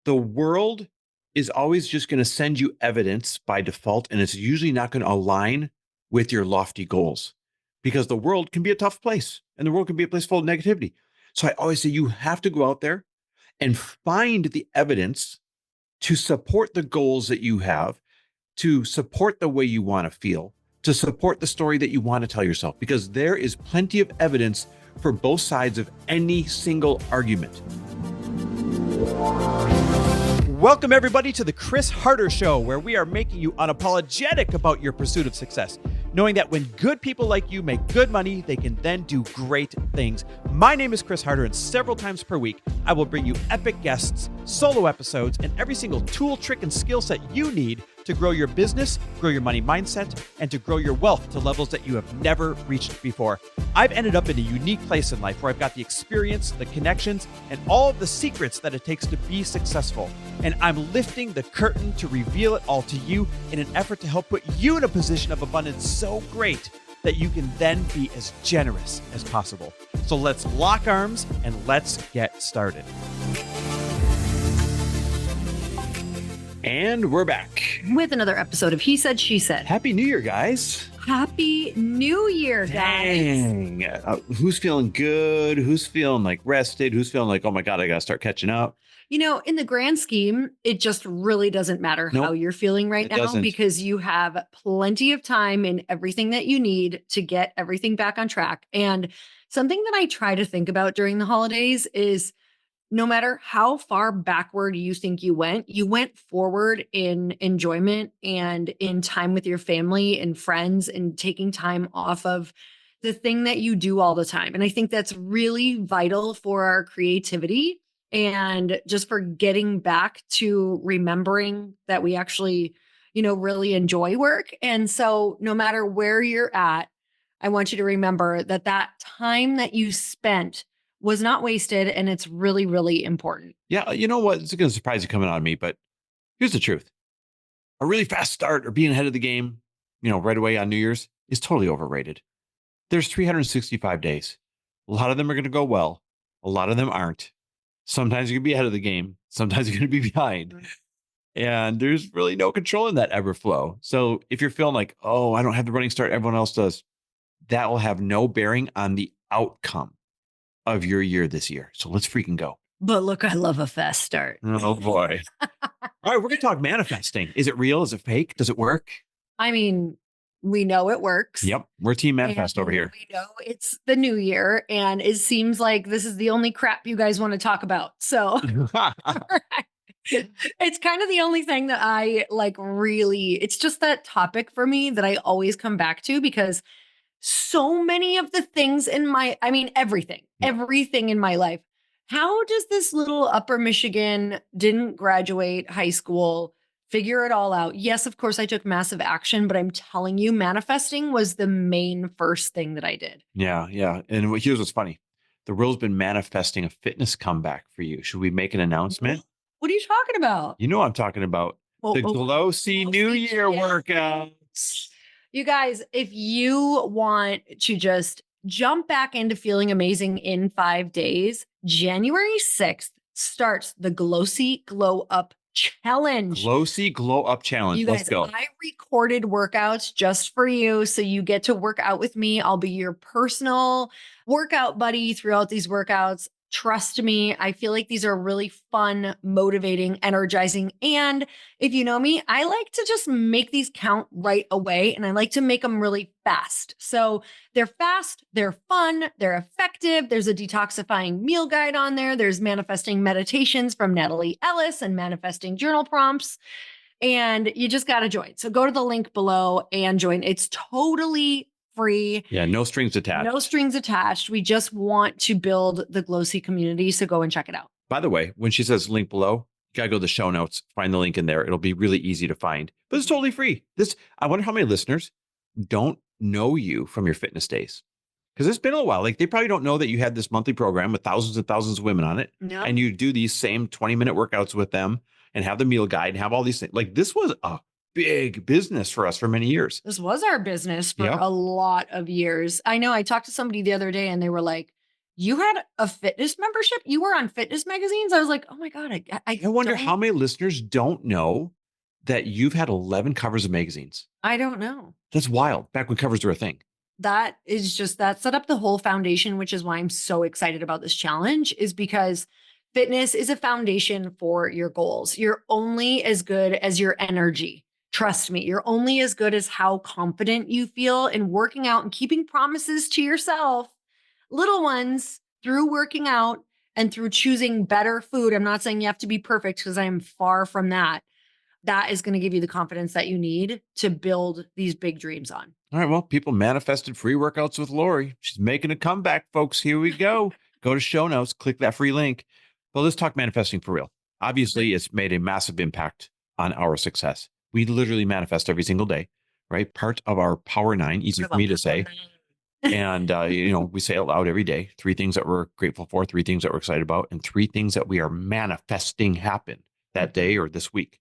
The world is always just going to send you evidence by default, and it's usually not going to align with your lofty goals because the world can be a tough place and the world can be a place full of negativity. So I always say you have to go out there and find the evidence to support the goals that you have, to support the way you want to feel, to support the story that you want to tell yourself, because there is plenty of evidence for both sides of any single argument. Welcome, everybody, to the Chris Harder Show, where we are making you unapologetic about your pursuit of success, knowing that when good people like you make good money, they can then do great things. My name is Chris Harder, and several times per week, I will bring you epic guests, solo episodes, and every single tool, trick, and skill set you need to grow your business, grow your money mindset, and to grow your wealth to levels that you have never reached before. I've ended up in a unique place in life where I've got the experience, the connections, and all of the secrets that it takes to be successful. And I'm lifting the curtain to reveal it all to you in an effort to help put you in a position of abundance so great that you can then be as generous as possible. So let's lock arms and let's get started. And we're back with another episode of He Said, She Said. Happy New Year, guys. Happy New Year, guys. Dang. Who's feeling good? Who's feeling like rested? Who's feeling like, oh my God, I got to start catching up? You know, in the grand scheme, it just really doesn't matter how you're feeling right now because you have plenty of time and everything that you need to get everything back on track. And something that I try to think about during the holidays is no matter how far backward you think you went forward in enjoyment and in time with your family and friends and taking time off of the thing that you do all the time. And I think that's really vital for our creativity and just for getting back to remembering that we actually, really enjoy work. And so no matter where you're at, I want you to remember that that time that you spent was not wasted, and it's really, really important. Yeah, you know what? It's going to surprise you coming on me, but here's the truth. A really fast start or being ahead of the game, right away on New Year's is totally overrated. There's 365 days. A lot of them are going to go well. A lot of them aren't. Sometimes you're going to be ahead of the game. Sometimes you're going to be behind. And there's really no control in that ever flow. So if you're feeling like, oh, I don't have the running start everyone else does, that will have no bearing on the outcome of your year this year. So let's freaking go. But look, I love a fast start. Oh boy. All right, we're going to talk manifesting. Is it real? Is it fake? Does it work? I mean, we know it works. Yep. We're team manifest over here. We know it's the new year and it seems like this is the only crap you guys want to talk about. So it's kind of the only thing that I it's just that topic for me that I always come back to because so many of the things in everything in my life. How does this little Upper Michigan didn't graduate high school figure it all out? Yes, of course I took massive action, but I'm telling you, manifesting was the main first thing that I did. Yeah. Yeah. And here's what's funny. The world's been manifesting a fitness comeback for you. Should we make an announcement? What are you talking about? You know what I'm talking about. The Glossy New Year workouts. You guys, if you want to just jump back into feeling amazing in 5 days, January 6th starts the Glossy Glow Up Challenge. Glossy Glow Up Challenge. You guys, let's go. I recorded workouts just for you. So you get to work out with me. I'll be your personal workout buddy throughout these workouts. Trust me, I feel like these are really fun, motivating, energizing. And if you know me, I like to just make these count right away. And I like to make them really fast. So they're fast, they're fun, they're effective. There's a detoxifying meal guide on there. There's manifesting meditations from Natalie Ellis and manifesting journal prompts. And you just got to join. So go to the link below and join. It's totally free. Yeah, no strings attached. No strings attached. We just want to build the Glossy community. So go and check it out. By the way, when she says link below, you gotta go to the show notes, find the link in there. It'll be really easy to find, but it's totally free. I wonder how many listeners don't know you from your fitness days. Because it's been a while. Like they probably don't know that you had this monthly program with thousands and thousands of women on it. No. And you do these same 20-minute workouts with them and have the meal guide and have all these things. Like this was a big business for us for many years. This was our business for a lot of years. I know I talked to somebody the other day and they were like, You had a fitness membership? You were on fitness magazines? I was like, oh my God, I wonder don't, how many listeners don't know that you've had 11 covers of magazines. I don't know. That's wild. Back when covers were a thing. That is just, that set up the whole foundation, which is why I'm so excited about this challenge, is because fitness is a foundation for your goals. You're only as good as your energy. Trust me, you're only as good as how confident you feel in working out and keeping promises to yourself, little ones, through working out and through choosing better food. I'm not saying you have to be perfect because I am far from that. That is going to give you the confidence that you need to build these big dreams on. All right. Well, people manifested free workouts with Lori. She's making a comeback, folks. Here we go. Go to show notes, click that free link. Well, let's talk manifesting for real. Obviously, it's made a massive impact on our success. We literally manifest every single day, right? Part of our Power Nine, easy for me to say. And, we say it loud every day, 3 things that we're grateful for, 3 things that we're excited about, and 3 things that we are manifesting happen that day or this week.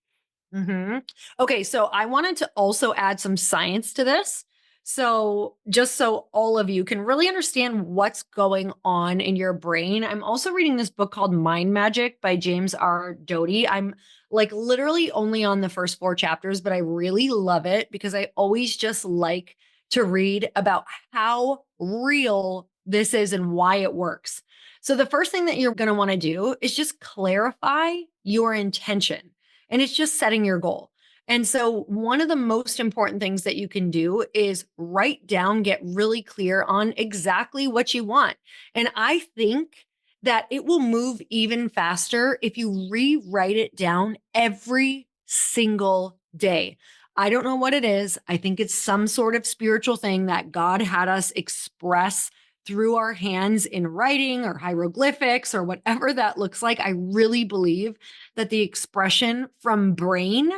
Mm-hmm. Okay, so I wanted to also add some science to this. So, just so all of you can really understand what's going on in your brain, I'm also reading this book called Mind Magic by James R. Doty. I'm like literally only on the first 4 chapters, but I really love it because I always just like to read about how real this is and why it works. So, the first thing that you're going to want to do is just clarify your intention. And it's just setting your goal. And so, one of the most important things that you can do is write down, get really clear on exactly what you want. And I think that it will move even faster if you rewrite it down every single day. I don't know what it is. I think it's some sort of spiritual thing that God had us express through our hands in writing or hieroglyphics or whatever that looks like. I really believe that the expression from brain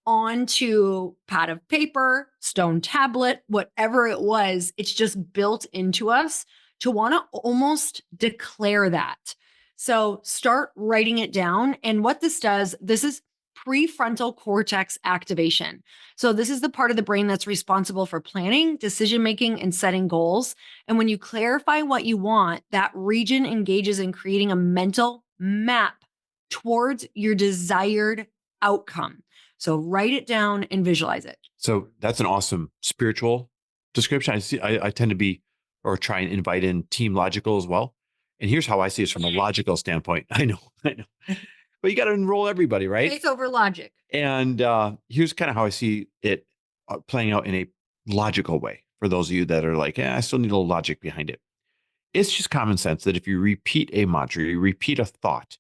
onto pad of paper, stone tablet, whatever it was, it's just built into us to want to almost declare that. So start writing it down. And what this does, this is prefrontal cortex activation. So this is the part of the brain that's responsible for planning, decision making, and setting goals. And when you clarify what you want, that region engages in creating a mental map towards your desired outcome. So write it down and visualize it. So that's an awesome spiritual description. I tend to be or try and invite in team logical as well. And here's how I see it from a logical standpoint. I know. But you got to enroll everybody, right? Faith over logic. And here's kind of how I see it playing out in a logical way for those of you that are like, I still need a little logic behind it. It's just common sense that if you repeat a mantra, you repeat a thought,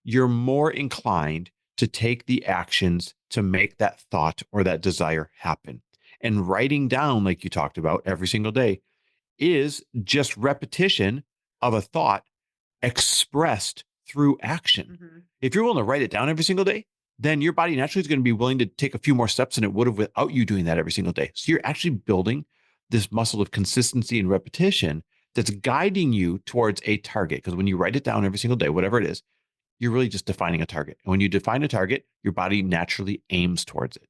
you're more inclined to take the actions to make that thought or that desire happen. And writing down, like you talked about every single day, is just repetition of a thought expressed through action. Mhm. If you're willing to write it down every single day, then your body naturally is going to be willing to take a few more steps than it would have without you doing that every single day. So you're actually building this muscle of consistency and repetition that's guiding you towards a target. Because when you write it down every single day, whatever it is, you're really just defining a target. And when you define a target, your body naturally aims towards it.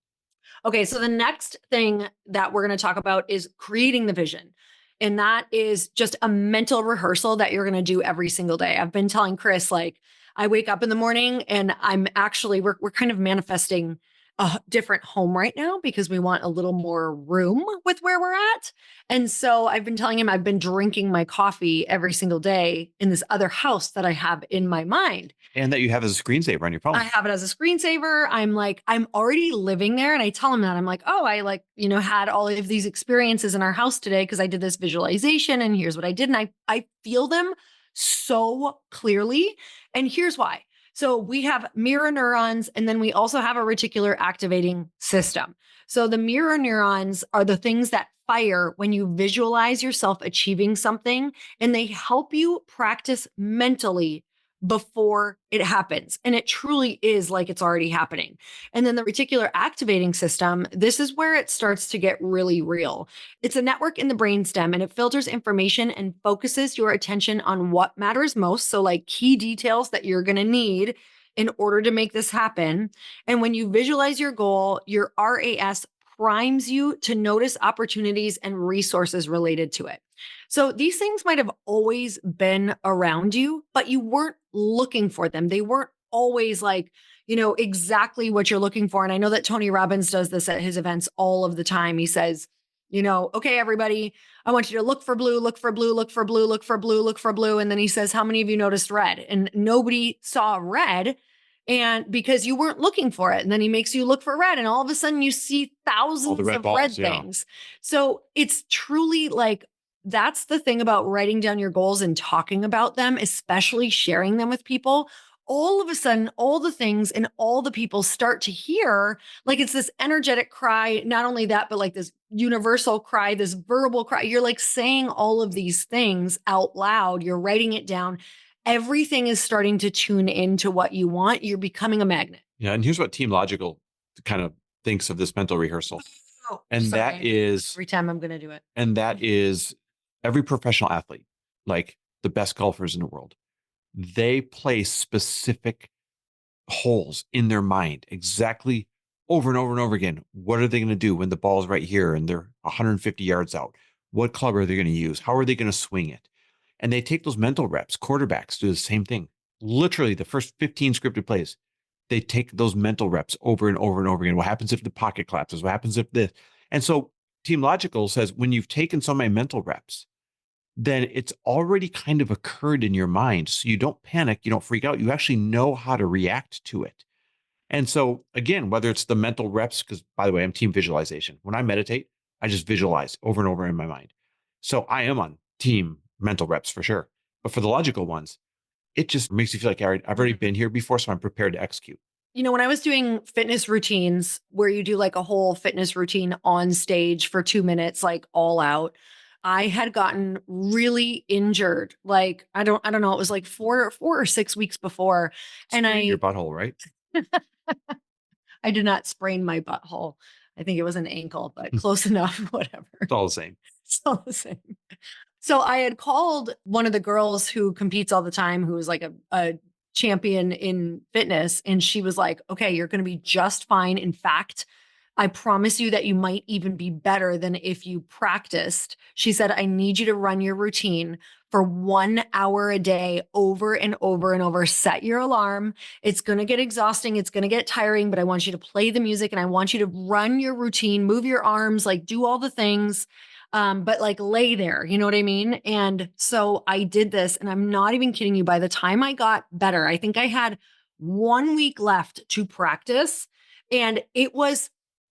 Okay, so the next thing that we're going to talk about is creating the vision. And that is just a mental rehearsal that you're going to do every single day. I've been telling Chris, like, I wake up in the morning and we're kind of manifesting a different home right now because we want a little more room with where we're at. And so I've been telling him I've been drinking my coffee every single day in this other house that I have in my mind. And that you have as a screensaver on your phone. I have it as a screensaver. I'm already living there. And I tell him that I'm like, oh, I had all of these experiences in our house today because I did this visualization and here's what I did. And I feel them so clearly. And here's why. So we have mirror neurons, and then we also have a reticular activating system. So the mirror neurons are the things that fire when you visualize yourself achieving something, and they help you practice mentally before it happens. And it truly is like it's already happening. And then the reticular activating system, this is where it starts to get really real. It's a network in the brainstem, and it filters information and focuses your attention on what matters most. So like key details that you're going to need in order to make this happen. And when you visualize your goal, your RAS primes you to notice opportunities and resources related to it. So these things might have always been around you, but you weren't looking for them. They weren't always like, exactly what you're looking for. And I know that Tony Robbins does this at his events all of the time. He says, okay, everybody, I want you to look for blue, look for blue, look for blue, look for blue, look for blue. And then he says, how many of you noticed red? And nobody saw red. And because you weren't looking for it. And then he makes you look for red. And all of a sudden you see thousands red of balls, red things. So it's truly like, that's the thing about writing down your goals and talking about them, especially sharing them with people. All of a sudden, all the things and all the people start to hear like it's this energetic cry. Not only that, but like this universal cry, this verbal cry. You're like saying all of these things out loud. You're writing it down. Everything is starting to tune into what you want. You're becoming a magnet. Yeah. And here's what Team Logical kind of thinks of this mental rehearsal. Oh, and sorry. that is every time I'm going to do it. And that is every professional athlete, like the best golfers in the world, they place specific holes in their mind exactly over and over and over again. What are they going to do when the ball is right here and they're 150 yards out? What club are they going to use? How are they going to swing it? And they take those mental reps. Quarterbacks do the same thing. Literally, the first 15 scripted plays, they take those mental reps over and over and over again. What happens if the pocket collapses? What happens if this? And so Team Logical says when you've taken so many mental reps, then it's already kind of occurred in your mind. So you don't panic, you don't freak out. You actually know how to react to it. And so again, whether it's the mental reps, because by the way, I'm team visualization. When I meditate, I just visualize over and over in my mind. So I am on team mental reps for sure. But for the logical ones, it just makes you feel like I've already been here before, so I'm prepared to execute. When I was doing fitness routines where you do like a whole fitness routine on stage for 2 minutes, like all out, I had gotten really injured. Like, I don't know. It was like 4 or 6 weeks before. And your butthole, right? I did not sprain my butthole. I think it was an ankle, but close enough, whatever. It's all the same. It's all the same. So I had called one of the girls who competes all the time, who is like a champion in fitness. And she was like, okay, you're going to be just fine. In fact, I promise you that you might even be better than if you practiced. She said, I need you to run your routine for 1 hour a day over and over and over. Set your alarm. It's going to get exhausting. It's going to get tiring, but I want you to play the music and I want you to run your routine, move your arms, like do all the things. But like lay there, you know what I mean? And so I did this, and I'm not even kidding you. By the time I got better, I think I had 1 week left to practice, and it was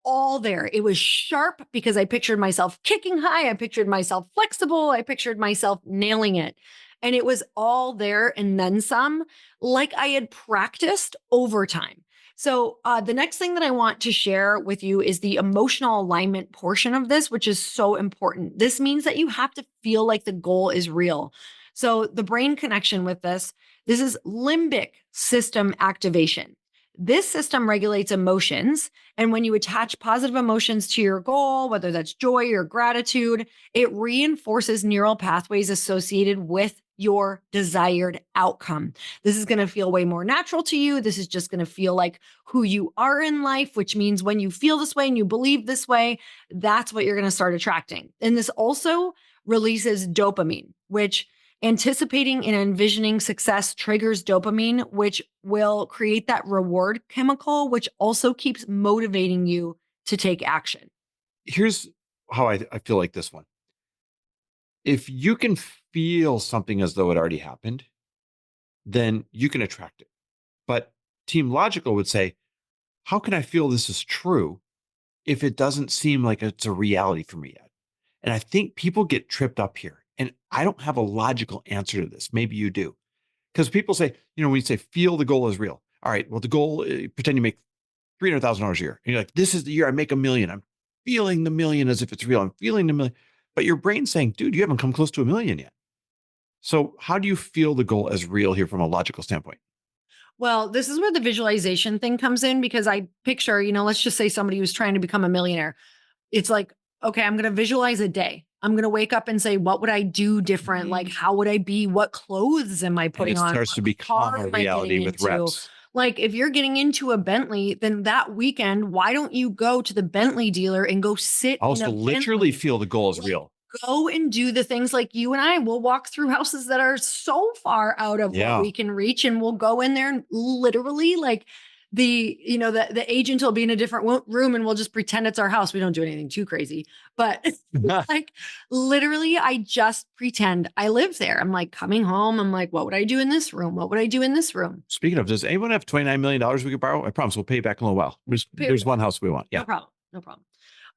all there. It was sharp because I pictured myself kicking high. I pictured myself flexible. I pictured myself nailing it. And it was all there and then some, like I had practiced overtime. So the next thing that I want to share with you is the emotional alignment portion of this, which is so important. This means that you have to feel like the goal is real. So the brain connection with this is limbic system activation. This system regulates emotions. And when you attach positive emotions to your goal, whether that's joy or gratitude, it reinforces neural pathways associated with your desired outcome. This is going to feel way more natural to you. This is just going to feel like who you are in life, which means when you feel this way and you believe this way, that's what you're going to start attracting. And this also releases dopamine, which anticipating and envisioning success triggers dopamine, which will create that reward chemical, which also keeps motivating you to take action. Here's how I feel like this one. If you can feel something as though it already happened, then you can attract it. But Team Logical would say, how can I feel this is true if it doesn't seem like it's a reality for me yet? And I think people get tripped up here. And I don't have a logical answer to this. Maybe you do. Because people say, when you say feel the goal is real. All right, well, the goal, pretend you make $300,000 a year. And you're like, this is the year I make $1 million. I'm feeling the million as if it's real. I'm feeling the million. But your brain's saying, dude, you haven't come close to $1 million yet. So how do you feel the goal as real here from a logical standpoint? Well, this is where the visualization thing comes in, because I picture, let's just say somebody who's trying to become a millionaire. It's like, okay, I'm going to visualize a day. I'm going to wake up and say, what would I do different? Like, how would I be? What clothes am I putting on? It starts to become a reality with reps. Like, if you're getting into a Bentley, then that weekend, why don't you go to the Bentley dealer and go sit also in a literally Bentley? feel the goal is real. go and do the things like you and I will walk through houses that are so far out of what we can reach. And we'll go in there and literally like the agent will be in a different room and we'll just pretend it's our house. We don't do anything too crazy, but like literally I just pretend I live there. I'm like coming home. I'm like, what would I do in this room? What would I do in this room? Speaking of, does anyone have $29 million we could borrow? I promise we'll pay you back in a little while. There's one house we want. Yeah. No problem. No problem.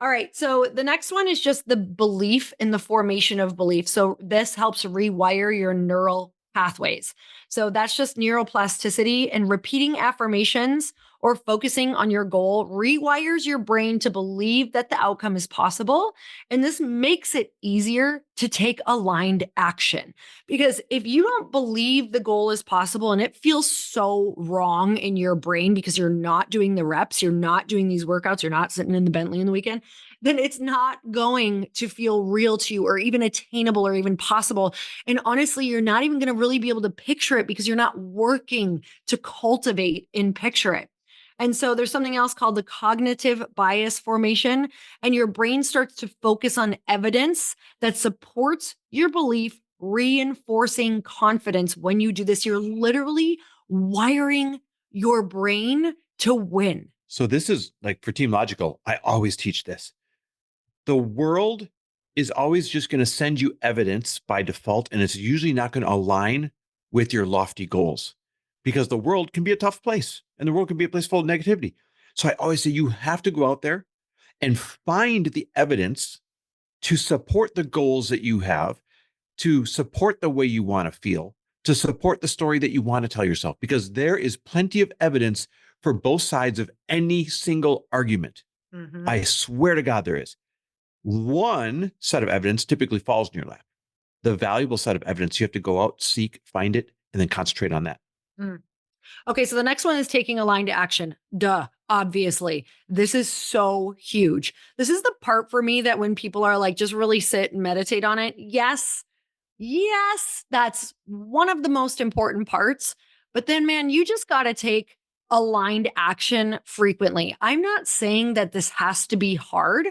All right. So the next one is just the belief in the formation of belief. So this helps rewire your neural pathways. So that's just neuroplasticity, and repeating affirmations or focusing on your goal rewires your brain to believe that the outcome is possible. And this makes it easier to take aligned action. Because if you don't believe the goal is possible and it feels so wrong in your brain because you're not doing the reps, you're not doing these workouts, you're not sitting in the Bentley in the weekend, then it's not going to feel real to you or even attainable or even possible. And honestly, you're not even going to really be able to picture it because you're not working to cultivate and picture it. And so there's something else called the cognitive bias formation, and your brain starts to focus on evidence that supports your belief, reinforcing confidence. When you do this, you're literally wiring your brain to win. So this is like for Team Logical, I always teach this. The world is always just going to send you evidence by default, and it's usually not going to align with your lofty goals, because the world can be a tough place and the world can be a place full of negativity. So I always say you have to go out there and find the evidence to support the goals that you have, to support the way you want to feel, to support the story that you want to tell yourself, because there is plenty of evidence for both sides of any single argument. Mm-hmm. I swear to God, there is. One set of evidence typically falls in your lap. The valuable set of evidence, you have to go out, seek, find it, and then concentrate on that. Mm. Okay, so the next one is taking aligned action. Duh, obviously. This is so huge. This is the part for me that when people are like, just really sit and meditate on it. Yes, that's one of the most important parts. But then, man, you just got to take aligned action frequently. I'm not saying that this has to be hard,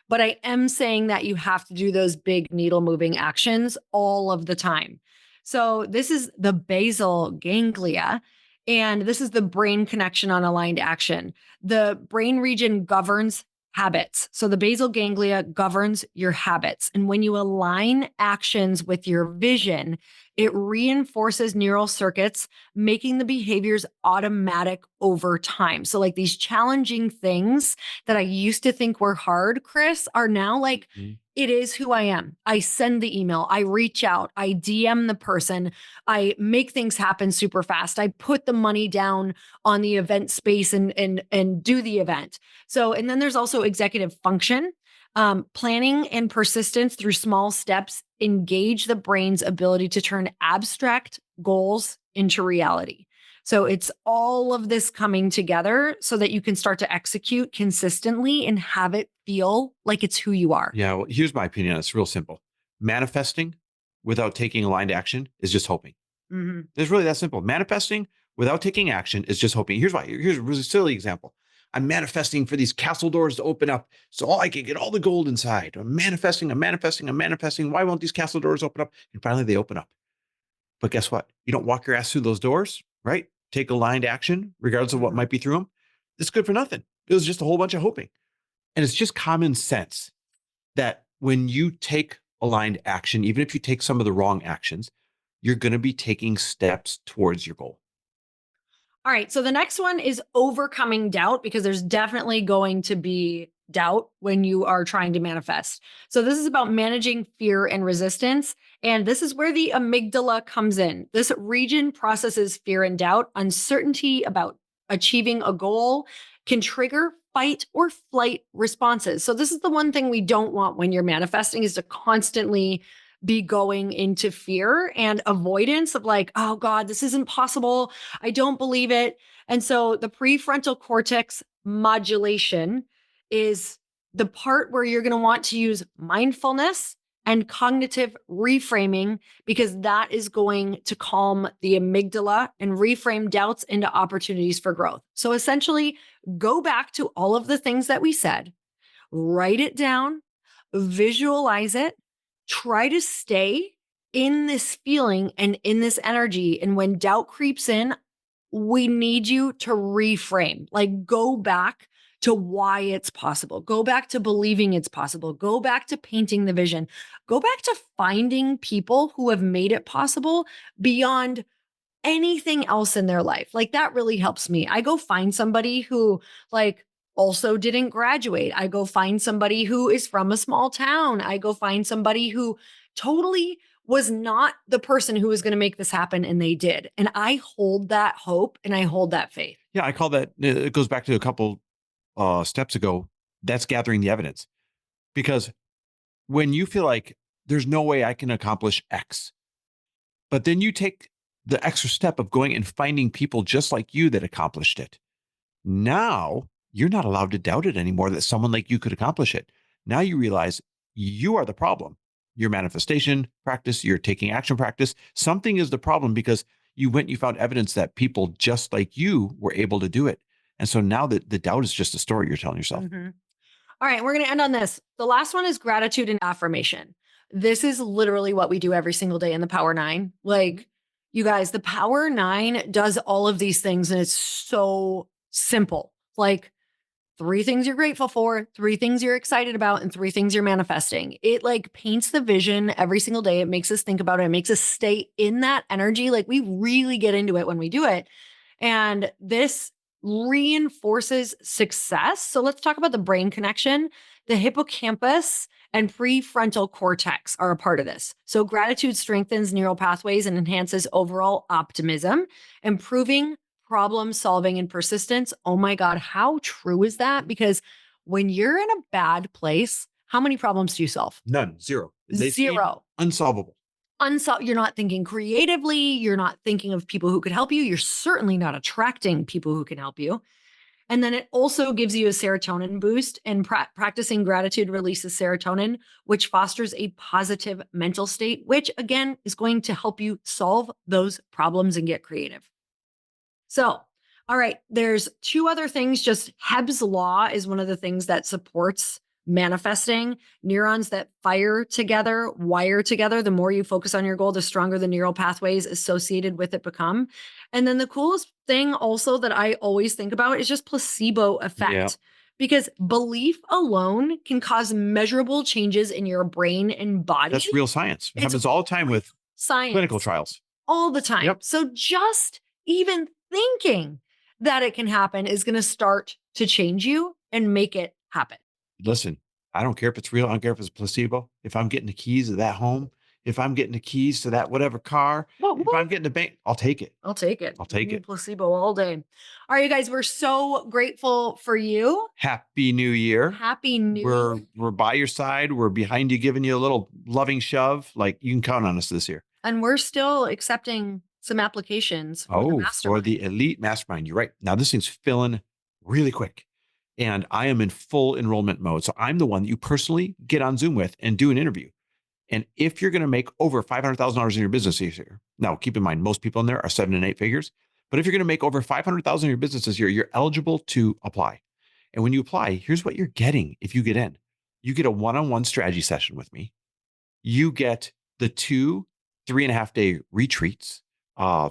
but I am saying that you have to do those big needle moving actions all of the time. So this is the basal ganglia, and this is the brain connection on aligned action. The brain region governs habits. So the basal ganglia governs your habits. And when you align actions with your vision, it reinforces neural circuits, making the behaviors automatic over time. So like these challenging things that I used to think were hard, Chris, are now like, it is who I am. I send the email, I reach out, I DM the person, I make things happen super fast. I put the money down on the event space and do the event. So, and then there's also executive function. Planning and persistence through small steps engage the brain's ability to turn abstract goals into reality. So it's all of this coming together so that you can start to execute consistently and have it feel like it's who you are. Yeah. Well, here's my opinion. It's real simple. Manifesting without taking aligned action is just hoping. Mm-hmm. It's really that simple. Manifesting without taking action is just hoping. Here's why. Here's a really silly example. I'm manifesting for these castle doors to open up so I can get all the gold inside. I'm manifesting. Why won't these castle doors open up? And finally they open up. But guess what? You don't walk your ass through those doors, right? Take aligned action, regardless of what might be through them. It's good for nothing. It was just a whole bunch of hoping. And it's just common sense that when you take aligned action, even if you take some of the wrong actions, you're going to be taking steps towards your goal. All right. So the next one is overcoming doubt, because there's definitely going to be doubt when you are trying to manifest. So this is about managing fear and resistance. And this is where the amygdala comes in. This region processes fear and doubt. Uncertainty about achieving a goal can trigger fight or flight responses. So this is the one thing we don't want when you're manifesting, is to constantly be going into fear and avoidance of like, oh God, this isn't possible. I don't believe it. And so the prefrontal cortex modulation is the part where you're going to want to use mindfulness and cognitive reframing, because that is going to calm the amygdala and reframe doubts into opportunities for growth. So essentially, go back to all of the things that we said, write it down, visualize it, try to stay in this feeling and in this energy. And when doubt creeps in, we need you to reframe, like go back to why it's possible. Go back to believing it's possible. Go back to painting the vision. Go back to finding people who have made it possible beyond anything else in their life. Like that really helps me. I go find somebody who like also didn't graduate. I go find somebody who is from a small town. I go find somebody who totally was not the person who was going to make this happen and they did. And I hold that hope and I hold that faith. Yeah, I call that, it goes back to a couple steps ago. That's gathering the evidence. Because when you feel like there's no way I can accomplish X, but then you take the extra step of going and finding people just like you that accomplished it. Now you're not allowed to doubt it anymore that someone like you could accomplish it. Now you realize you are the problem. Your manifestation practice, your taking action practice, something is the problem because you went and you found evidence that people just like you were able to do it. And so now that the doubt is just a story you're telling yourself. Mm-hmm. All right, we're going to end on this. The last one is gratitude and affirmation. This is literally what we do every single day in the Power Nine. Like, you guys, the Power Nine does all of these things and it's so simple. Like, 3 things you're grateful for, 3 things you're excited about, and 3 things you're manifesting. It like paints the vision every single day. It makes us think about it. It makes us stay in that energy. Like, we really get into it when we do it. And this reinforces success. So let's talk about the brain connection. The hippocampus and prefrontal cortex are a part of this. So gratitude strengthens neural pathways and enhances overall optimism, improving problem solving and persistence. Oh my God, how true is that? Because when you're in a bad place, how many problems do you solve? None. Zero. They seem Zero. unsolvable. You're not thinking creatively. You're not thinking of people who could help you. You're certainly not attracting people who can help you. And then it also gives you a serotonin boost, and practicing gratitude releases serotonin, which fosters a positive mental state, which again is going to help you solve those problems and get creative. So, all right, there's 2 other things. Just Hebb's law is one of the things that supports manifesting. Neurons that fire together, wire together. The more you focus on your goal, the stronger the neural pathways associated with it become. And then the coolest thing also that I always think about is just placebo effect. Yeah. Because belief alone can cause measurable changes in your brain and body. That's real science. It happens all the time with science. Clinical trials. All the time. Yep. So just even thinking that it can happen is going to start to change you and make it happen. Listen, I don't care if it's real. I don't care if it's placebo. If I'm getting the keys to that home, if I'm getting the keys to that whatever car, if I'm getting the bank, I'll take it. I'll take it. I'll take it. Placebo all day. All right, you guys, we're so grateful for you. Happy New Year. Happy New Year. We're by your side. We're behind you, giving you a little loving shove. Like, you can count on us this year. And we're still accepting some applications for the mastermind. For the elite mastermind. You're right. Now this thing's filling really quick. And I am in full enrollment mode. So I'm the one that you personally get on Zoom with and do an interview. And if you're going to make over $500,000 in your business this year, now keep in mind, most people in there are 7 and 8 figures. But if you're going to make over $500,000 in your business this year, you're eligible to apply. And when you apply, here's what you're getting if you get in. You get a one-on-one strategy session with me. You get the 2 3.5-day retreats.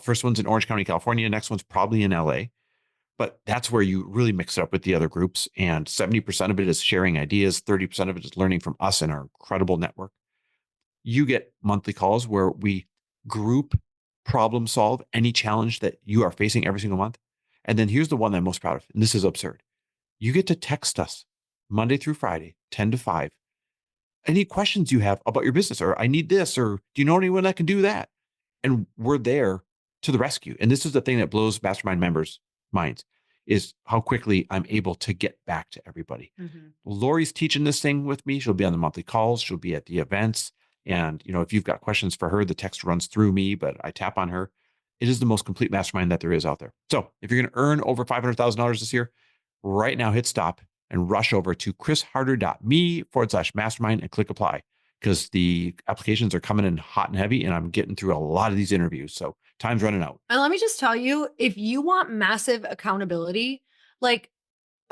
First one's in Orange County, California. Next one's probably in LA. But that's where you really mix it up with the other groups. And 70% of it is sharing ideas. 30% of it is learning from us and our incredible network. You get monthly calls where we group problem solve any challenge that you are facing every single month. And then here's the one that I'm most proud of. And this is absurd. You get to text us Monday through Friday, 10 to 5. Any questions you have about your business, or I need this, or do you know anyone that can do that? And we're there to the rescue. And this is the thing that blows mastermind members' minds, is how quickly I'm able to get back to everybody. Mm-hmm. Lori's teaching this thing with me. She'll be on the monthly calls. She'll be at the events. And, if you've got questions for her, the text runs through me, but I tap on her. It is the most complete mastermind that there is out there. So if you're going to earn over $500,000 this year, right now, hit stop and rush over to chrisharder.me/mastermind and click apply, because the applications are coming in hot and heavy and I'm getting through a lot of these interviews. So time's running out. And let me just tell you, if you want massive accountability, like,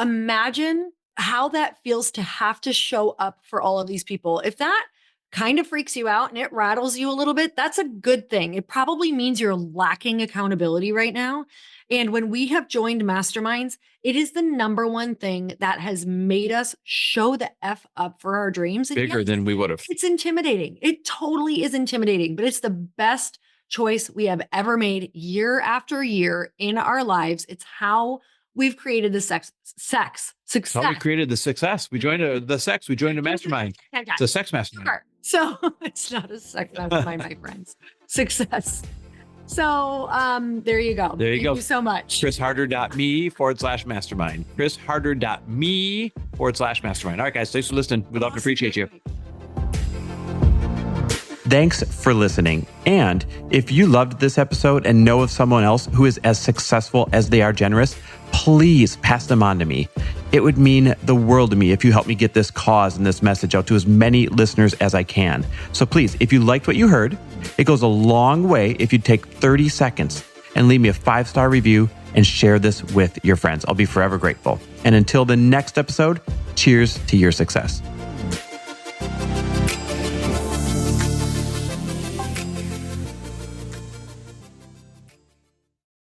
imagine how that feels to have to show up for all of these people. If that kind of freaks you out and it rattles you a little bit, that's a good thing. It probably means you're lacking accountability right now. And when we have joined masterminds, it is the number one thing that has made us show the F up for our dreams. And bigger than we would have. It's intimidating. It totally is intimidating, but it's the best choice we have ever made year after year in our lives. It's how we've created the success. How we created the success. We joined we joined a mastermind. It's a sex mastermind. Sure. So it's not a sex mastermind, my friends. Success. So there you go. There you go. Thank you so much. chrisharder.me/mastermind. chrisharder.me/mastermind. All right, guys. Thanks for listening. We love and appreciate you. Thanks for listening. And if you loved this episode and know of someone else who is as successful as they are generous, please pass them on to me. It would mean the world to me if you help me get this cause and this message out to as many listeners as I can. So please, if you liked what you heard, it goes a long way if you take 30 seconds and leave me a 5-star review and share this with your friends. I'll be forever grateful. And until the next episode, cheers to your success.